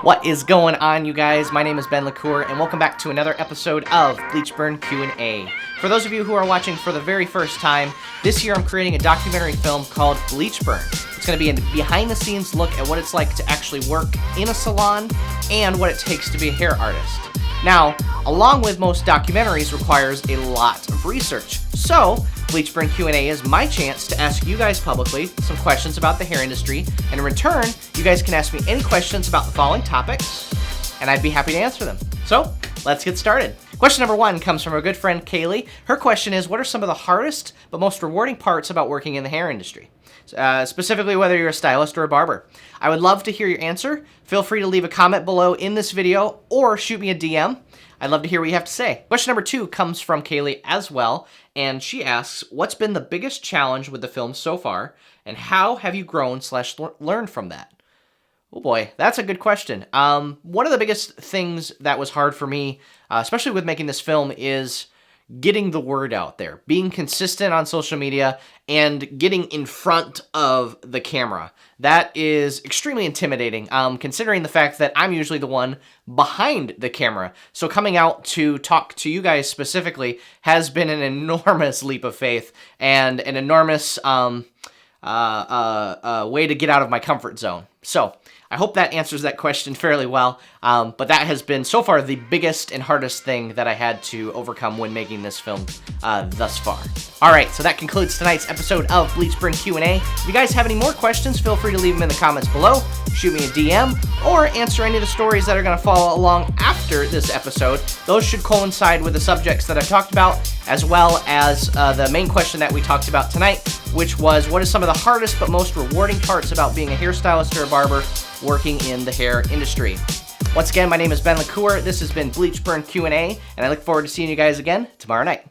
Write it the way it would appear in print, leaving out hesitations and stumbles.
What is going on, you guys? My name is Ben LaCour, and welcome back to another episode of Bleach Q&A. For those of you who are watching for the very first time, this year I'm creating a documentary film called Bleach. It's going to be a behind-the-scenes look at what it's like to actually work in a salon and what it takes to be a hair artist. Now, along with most documentaries, requires a lot of research. So, Bleach Q&A is my chance to ask you guys publicly some questions about the hair industry, and in return, you guys can ask me any questions about the following topics, and I'd be happy to answer them. So, let's get started. Question number 1 comes from our good friend Kaylee. Her question is, what are some of the hardest but most rewarding parts about working in the hair industry? Specifically whether you're a stylist or a barber. I would love to hear your answer. Feel free to leave a comment below in this video or shoot me a DM. I'd love to hear what you have to say. Question number 2 comes from Kaylee as well, and she asks, what's been the biggest challenge with the film so far, and how have you grown / learned from that? Oh boy, that's a good question. One of the biggest things that was hard for me, especially with making this film, is getting the word out there, being consistent on social media, and getting in front of the camera. That is extremely intimidating, considering the fact that I'm usually the one behind the camera. So coming out to talk to you guys specifically has been an enormous leap of faith and an enormous way to get out of my comfort zone. So I hope that answers that question fairly well, but that has been so far the biggest and hardest thing that I had to overcome when making this film thus far. Alright, so that concludes tonight's episode of Bleach Q&A. If you guys have any more questions, feel free to leave them in the comments below, shoot me a DM, or answer any of the stories that are going to follow along after this episode. Those should coincide with the subjects that I've talked about, as well as the main question that we talked about tonight, which was, what is some of the hardest but most rewarding parts about being a hairstylist or a barber working in the hair industry? Once again, my name is Ben LaCour. This has been Bleach Q&A, and I look forward to seeing you guys again tomorrow night.